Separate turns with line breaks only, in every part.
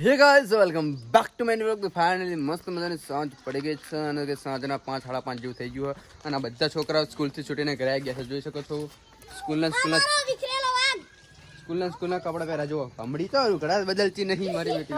Hey guys welcome back to my new vlog. Finally મસ્ત મજાની સાંજ પડી ગઈ છે અને કે સાંજના 5 સાડા 5 જેવું થઈ ગયું છે અને આ બધા છોકરાઓ સ્કૂલથી છૂટીને ઘરે આવી ગયા છે. જોઈ શકો છો સ્કૂલના કપડા પહેરા જુઓ. હમડી તો ઘડા બદલતી નહીં મારી બેટી.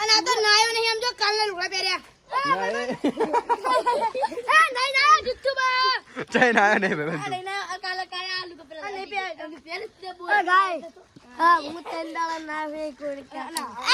અને આ તો નાયો નહીં આમ જો કાલના લુગડા પહેર્યા. નહીં ના જુઠ્ઠુબા
ચાઈ નાયો નહીં બેબે.
નહીં ના કાલે કાલે આ લુગડા પહેર્યા. નહીં પહેર્યા બોલ ગાય. હા હું તંદાળા ના વે કોડકા.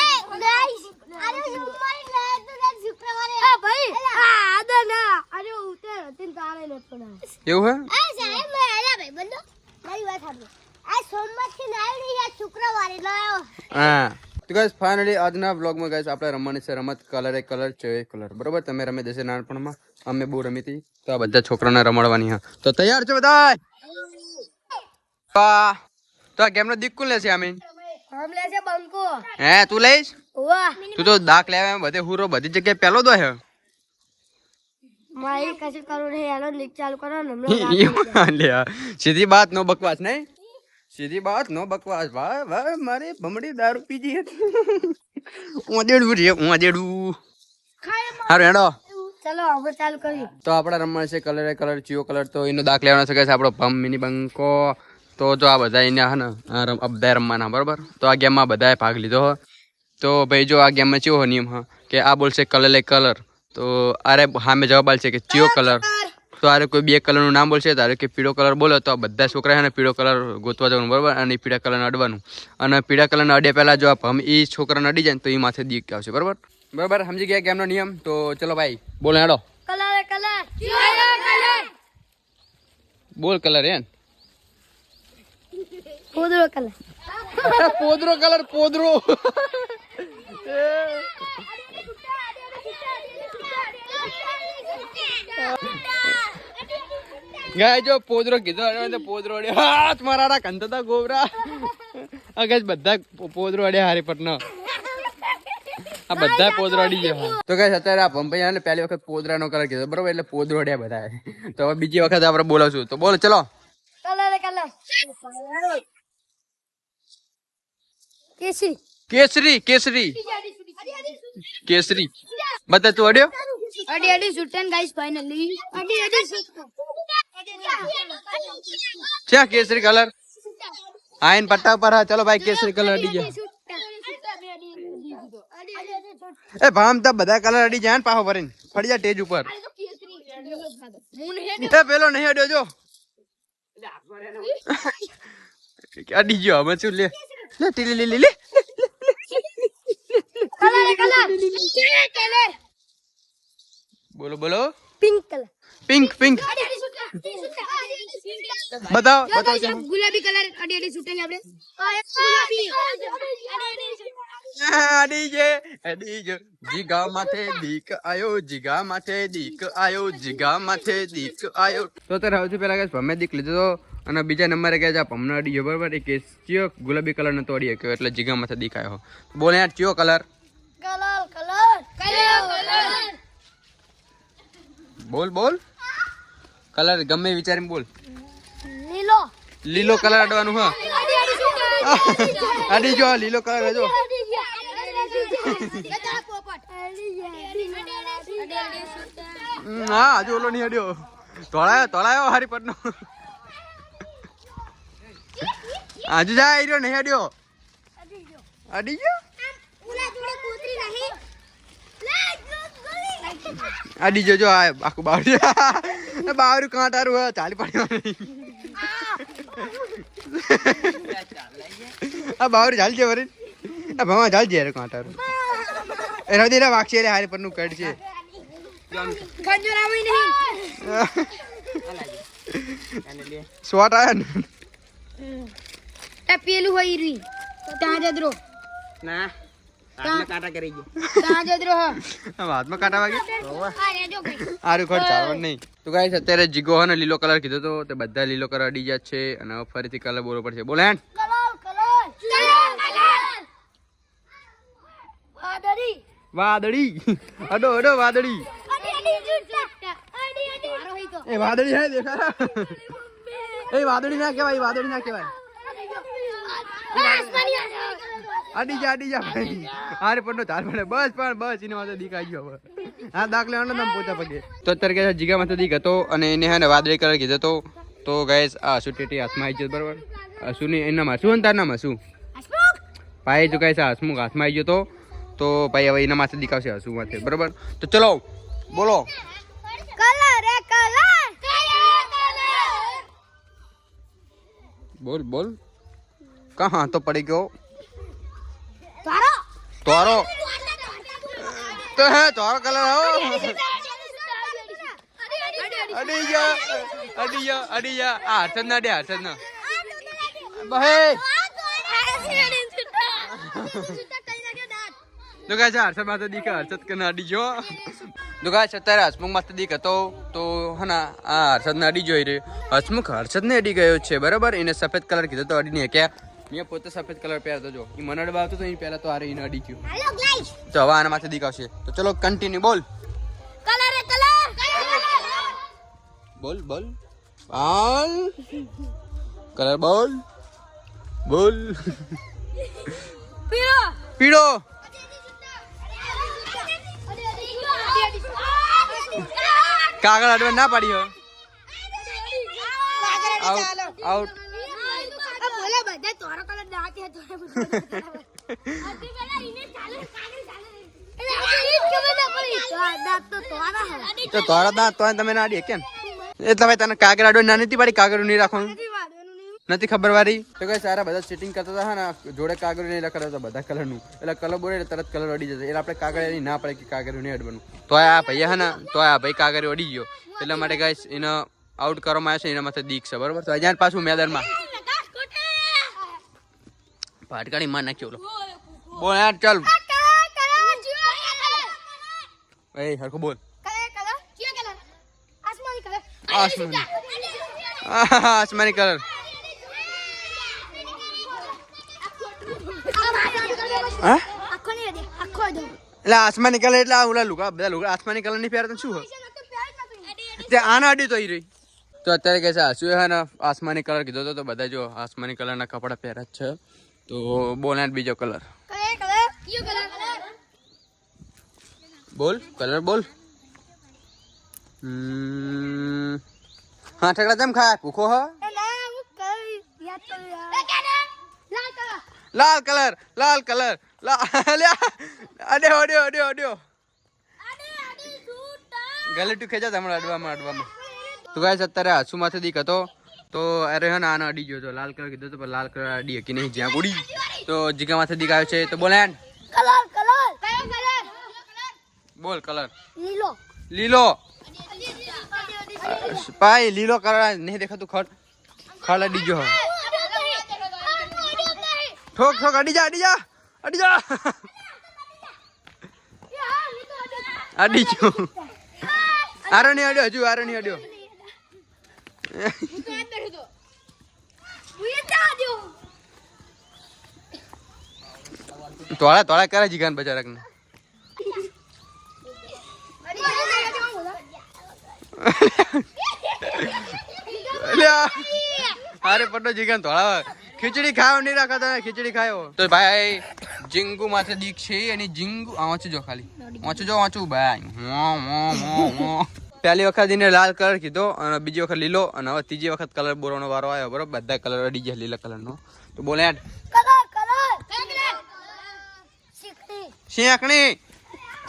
એ ગાઈસ અરે સોમવારે ના તો શુક્રવારે. આ ભાઈ આ આદા ના અરે ઉતર તીન તારે ન પડા.
એવું હે?
આ સાહેબ મે આયા ભાઈ બંદો મારી વાત સાંભળો. આ સોમવારથી નાયો નહીં આ શુક્રવારે લાયો.
હા તો ગાઈસ ફાઇનલી આજના વ્લોગમાં ગાઈસ આપણે રમવાની છે રમત કલર છે કલર. બરોબર, તમે રમી દેશે નાનપણમાં, અમે બહુ રમી હતી તો આ બધા છોકરાને રમાડવાની. હા તો તૈયાર છો બધા? તો આ ગેમનો દીક કોણ લેશે? આમીન
હમ લે છે બંકો.
હે તું લઈશ?
વાહ
તું તો દાખ લેવા બધે હુરો બધી જગ્યાએ પહેલો દો હે.
મારી કશું કરું નહીં આનો લીક ચાલુ કરો ને
લે સીધી બાત નો બકવાસ નહીં, સીધી બાત નો બકવાસ. વાહ વાહ મારી ભમડી દારૂ પીજી હતી. ઓદેડું રે ઓદેડું. હારું હેડો
ચલો હવે ચાલુ કરી.
તો આપણે રમવાનું છે કલર ચિયો કલર. તો એનો દાખ લેવાનો છે આપણો ભમ મિની બંકો. તો જો આ બધા એને હે ને બધા રમવાના બરોબર. તો આ ગેમમાં બધાએ ભાગ લીધો હોય. તો ભાઈ જો આ ગેમમાં ચિયો નિયમ હા કે આ બોલશે કલર. તો અરે સામે જવાબ આલશે કે ચિયો કલર. તો આરે કોઈ બે કલરનું નામ બોલશે, તારે કે પીળો કલર બોલો તો આ બધા છોકરા છે ને પીળો કલર ગોતવા જવાનું બરોબર. અને પીળા કલરને અડવાનું. અને પીળા કલરને અડે પહેલા જો આ ભમ એ છોકરાને અડી જાય ને તો એ માથે દીક આવશે બરોબર. બરોબર સમજી ગયા ગેમનો નિયમ? તો ચલો ભાઈ બોલો હેડો.
કલર
બોલ કલર એન
પોદરો કલર.
પોદરો કલર પોદરો. ગાય જો પોદરો કીધો તો પોદરો અડ્યો. હાથ મારા કંતતા ગોબરા. આ ગાય બધા પોદરો અડ્યા હારી પટનો. આ બધા પોદરો અડી ગયા. તો ગાય અત્યારે આ ભંભાઈ પહેલી વખત પોદરાનો કલર કીધો બરોબર, એટલે પોદરો અડ્યા બધા. તો હવે બીજી વખત આપણે બોલાવશું. તો બોલો ચલો. કેસરી બધા તું અડ્યો?
અડી સુટન ગાઈસ ફાઇનલી અડી
છે કેસરી કલર આઈન પટ્ટા પર. હા ચલો ભાઈ કેસરી કલર અડી ગયા. એ ભામતા બધા કલર અડી જાય ને પાહો ભરીને ફરી જા સ્ટેજ ઉપર. એ પેલો નહીં અડ્યો જો અડી ગયો. હવે શું લે લે ટીલી લે લે
કલર
બોલો બોલો.
પિંક કલર
પિંક બતાવો
ગુલાબી કલર અડી સુટન આપણે
અડી જે જીગા માથે દીક આયો જીગા માથે દીક આયો જીગા માથે દીક આયો. તો સૌથી પહેલા કે ભમે દીક લીધો અને બીજા નંબરે કે ભમને અડી ગયો બરોબર. એ ચિયો ગુલાબી કલર નતો અડી ગયો એટલે જીગા માથે દીક આવ્યો. બોલે યાર ચિયો કલર બોલ કલર ગમે વિચારીને બોલ. લીલો કલર અડવાનું. હા અડી જો લીલો કલર જો. હા હજુ ઓલો નહીં અડ્યો. તોળાયો હારી પટનો. હજુ જાય રહ્યો નહીં અડ્યો. અડી ગયો અડી જો આખું બાવરું કાંટારું હોય ચાલી પડ્યું. આ બાવરું ચાલ છે વરી. આ ભવા ચાલ છે કાંટારું. એ રદી ના વાગશે એટલે હારી પરનું કડ છે. શોર્ટ આયા ને
પેલું હોય રી ત્યાં જદરો
ના કાંટા કરી ગયો.
ત્યાં જદરો
હાથમાં કાંટા વાગે આરું ખોટ ચાલવાનું નહીં. તો ગાઈસ અત્યારે જીગો હે ને લીલો કલર કીધો તો તે બધા લીલો કલર અડી જાય છે અને હવે ફરીથી કલર બોલવો પડશે. બોલે હેન્ડ વાદળી અડો વાદળી. એ વાદળી હે દેખા. એ વાદળી ના કહેવાય. અડી જા ભાઈ હારે પડનો તાર પડે બસ એને માથે દીકાઈ ગયો હવે હા દાખલે આનો નામ પોતા પગે તો અત્યારે કે જીગા માથે દીક હતો અને એને હે ને વાદળી કલર કીધો તો ગાઈસ આ સુટેટી હાથમાં આવી ગયો બરાબર હસુની એનામાં શું તાર નામ હસુ ભાઈ તો ગાઈસ હસમુખ હાથમાં આવી ગયો તો ભાઈ હવે એના માથે દીકાવશે હસુ માથે બરાબર તો ચલો બોલો બોલ કहाँ તો પડી ગયો તારો તો હે તારો કલર હો અડી જા આ હર્ષદ ના ભાઈ તો ગાય હર્ષદ માથે દીક હર્ષદ કને અડી જો તો ગાય અત્યારે હસમુખ માથે દીક હતો તો હના આ હર્ષદ ને અડી જોઈ રહ્યો હસમુખ હર્ષદ ને અડી ગયો છે બરાબર એને સફેદ કલર કીધો તો અડી ને ક્યાં મેં પોતે સફેદ કલર પહેરતો જો એ મને અડવા આવતો તો એ પહેલા તો આરે એને અડી ગયું તો હવે આના માથે દીકાવશે તો ચલો કન્ટિન્યુ બોલ બોલ કલર બોલ પીળો કાગળ અડવા ના પાડી આઉટ તો તારા દાંત તો તમે ના અડીએ કેમ એટલે ભાઈ તને કાગળ અડવા ના નથી પાડી કાગળ નહીં રાખવાનું નથી ખબર વાળી તો કઈ સારા બધા ચીટિંગ કરતા હતા ને જોડે કાગળ નહીં લખતા હતા બધા કલર નું એટલે કલર બોલે તરત કલર અડી જશે એટલે આપણે કાગળ એની ના પડે કે કાગળ નહીં અડવાનું તો આ ભાઈ હે ને તો આ ભાઈ કાગળ અડી ગયો એટલા માટે ગાઈસ એને આઉટ કરવામાં આવ્યો છે એના માથે દીક છે બરોબર તો અહીંયા પાછું મેદાનમાં પાટકાની માં નાખ્યો બોલ યાર ચાલ એ હરખો બોલ આસમાની કલર એટલે આસમાની કલર એટલે ઓલા લુગા બધા લુગા આસમાની કલર ની પહેરતા શું હોય આના અડી તો રહી તો અત્યારે કે છે હસુ હે ને આસમાની કલર કીધો તો બધા જો આસમાની કલર ના કપડા પહેર્યા છે તો બોલ બીજો કલર બોલ હા ઠેકડા કેમ ખાય ભૂખો હ લાલ કલર અડ્યો ગલેટું ખેંચા હમણાં અડવામાં તો ગાઈસ અત્યારે હસુ માથે દીક હતો તો અરે હે ને આને અડી ગયો તો લાલ કલર કીધો તો લાલ કલર અડી કે નહીં જ્યાં ઉડી તો જીગા માથે દીક આવ્યો છે તો બોલ બોલ કલર લીલો ભાઈ લીલો કલર નહીં દેખાતું ખડ અડી ગયો ઠોક અડી જા અડી ગયો આરો નહીં અડ્યો તોળા કરે જીગાન બજારક ને અરે પટ્ટો જીગાન તોળા ખીચડી ખાવ નહીં રાખતો ખીચડી ખાયો તો ભાઈ જીંગુ માથે દીક છે અને જીંગુ વાંચું જો ખાલી વાંચું ભાઈ પહેલી વખત એને લાલ કલર કીધો અને બીજી વખત લીલો અને હવે ત્રીજી વખત કલર બોલવાનો વારો આવ્યો બરોબર બધા કલર અડી ગયા લીલા કલર નો તો બોલે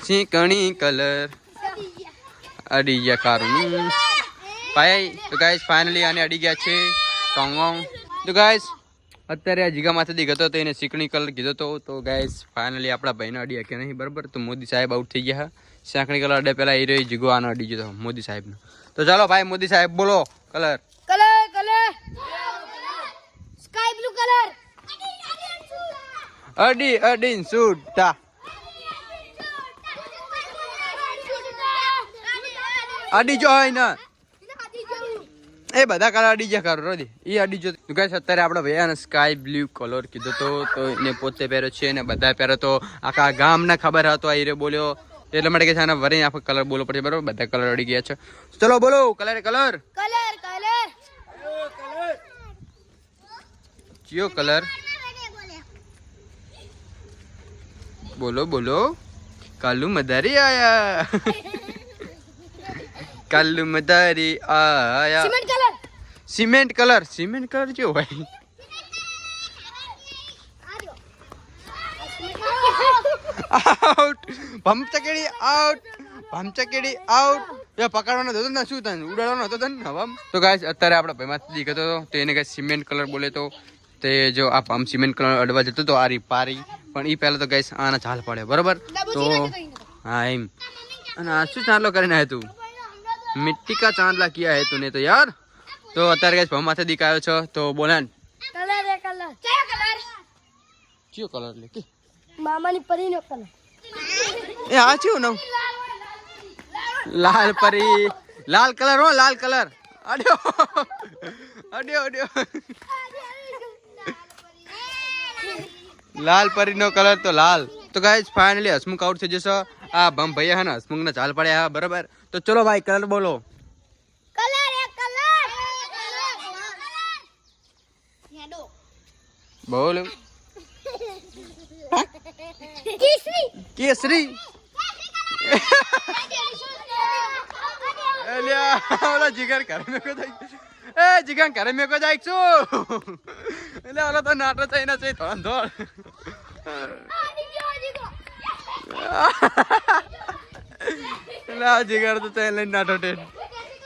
શીકણી કલર અડી ગયા કારું ભાઈ તો ગાઈસ ફાઇનલી આને અડી ગયા છે ટોંગોંગ તો ગાઈસ અત્યારે આ જીગા માથે દીક હતો તો એને શીકણી કલર કીધો તો ગાઈસ ફાઇનલી આપણા ભાઈને અડી કે નહીં બરાબર તો મોદી સાહેબ આઉટ થઈ ગયા શીકણી કલર અડે પેલા એ રહી જીગો આનો અડી ગયો મોદી સાહેબનો તો ચાલો ભાઈ મોદી સાહેબ બોલો કલર
સ્કાય બ્લુ કલર
અડીન છૂટા અડી જો હોય ને એ બધા કલર અડી ગયા કરો રોદી એ અડી જો ગાઈસ અત્યારે આપણે ભૈયાને સ્કાય બ્લુ કલર કીધો તો એને પોતે પહેર્યો છે ને બધા પહેર્યો તો આખા ગામને ખબર હતો આ હીરે બોલ્યો એટલા માટે કે છે આને વરી આખો કલર બોલવો પડશે બરાબર બધા કલર અડી ગયા છે ચલો બોલો કલર ચિયો કલર બોલો બોલો. કાલુ મદારી આયા. કાલુ મદારી આયા.
સિમેન્ટ કલર
સિમેન્ટ કલર કેવો હોય? આઉટ. ભમચકેડી આઉટ. ભમચકેડી આઉટ. એ પકડવાનો હતો ને શું તને ઉડાડવાનો હતો ને હવામ. તો ગાઈસ અત્યારે આપણા ભાઈમાં દીકતો હતો તો એને ગાઈસ સિમેન્ટ કલર બોલે તો તે જો આ પંપ સિમેન્ટ કલર અડવા જતો તો આરી પારી પણ એ પહેલા તો ગાઈસ આના ચાલ પડે બરોબર તો હા એમ અને આ શું ચાંદલો કરીને આવ્યો તું મિટ્ટી કા ચાંદલા કિયા હે તूने તો યાર તો અત્યારે ગાઈસ ભમ માથે દીકાયો છો તો બોલાન
કલર
કયો કલર લે કે
મામાની પરીનો કલર
એ આ ચિયો નવ લાલ પરી લાલ કલર હો લાલ કલર અડ્યો અડ્યો અડ્યો લાલ પરીનો કલર તો લાલ તો ગાઈસ ફાઇનલી હસમુખ આઉટ થઈ જશે આ ભમ ભૈયા હે ને હસમુખ ને ચાલ પડ્યા હા બરાબર તો ચલો ભાઈ કલર બોલો બોલો કેસરી એલિયા ઓલા જીગર કરે મે કો જાય એ જીગર કરે મે કો જાય છો એટલે ઓલા તો નાટો થઈને છે ધોન ધોળ એટલે જીગર તો લઈને નાટો ટે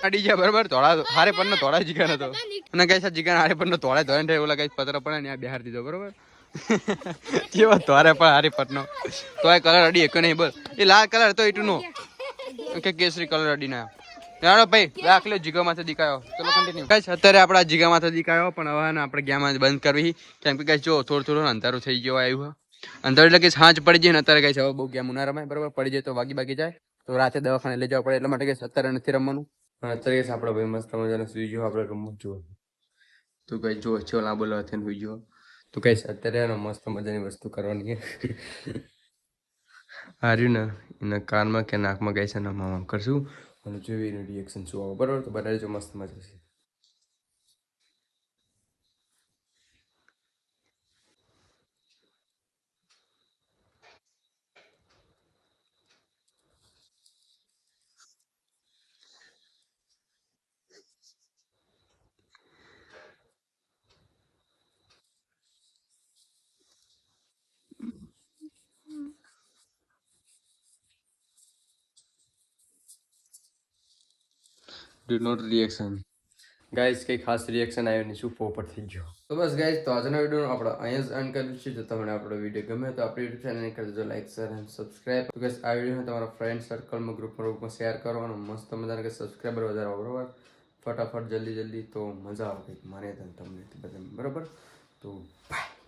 અડી ગયા બરાબર ધોળા હારે પર નો ધોળા જીગર હતો અને કઈ જીગર હારે પર નો ધોળા ધોઈને ઓલા કઈ પતરો પડે ને આ બિહાર દીધો બરોબર કેવો ધોરે પણ હારી પટનો તો આ કલર અડી એક નહીં બોલ એ લાલ કલર તો ઈટુનો કે કેસરી કલર અડી ના જાણો ભાઈ રાખ લે જીગા માથે દીકાયો ચલો કન્ટિન્યુ ગાઈસ અત્યારે આપડા જીગા માથે દીકાયો પણ હવે ને આપણે ગેમ બંધ કરવી કેમ કે ગાઈસ જો થોડું અંધારું થઈ ગયો આવ્યું અંધારું એટલે કે સાંજ પડી જાય ને અત્યારે ગાઈસ હવે બહુ ગેમ ના રમાય બરાબર પડી જાય તો વાગી જાય તો રાતે દવાખાને લઈ જવા પડે એટલા માટે ગાઈસ અત્યારે નથી રમવાનું પણ અત્યારે ગાઈસ આપણો ભાઈ મસ્ત મજાનો સુઈ ગયો આપણે રમવું જો તો ગાઈસ જો છો ના બોલો થઈને સુઈ ગયો તો ગાઈસ અત્યારે મસ્ત મજાની વસ્તુ કરવાની હાર્યું ને એના કાનમાં કે નાકમાં ગાઈસ ને મામા કરશું અને જોઈ એનું રિએક્શન શું આવે બરાબર તો બધા જો મસ્ત મજા છે ડુ નોટ રિએક્શન ગાઈસ કઈ ખાસ રિએક્શન આવ્યો નહીં શું પોપટ થઈ ગયો તો બસ ગાઈસ તો આજના વિડીયોનો આપણે અહીંયા જ એન્ડ કર્યું છે જો તમને આપણો વિડીયો ગમે તો આપણી યુટ્યુબ ચેનલને કરી દેજો લાઈક શેર અને સબસ્ક્રાઇબ તો ગાઈસ આ વિડીયોને તમારા ફ્રેન્ડ સર્કલમાં ગ્રુપમાં શેર કરો અને મસ્ત મજાના કે સબસ્ક્રાઇબર વધારો બરોબર ફટાફટ જલ્દી તો મજા આવે મારે તમને બધા બરોબર તો બાય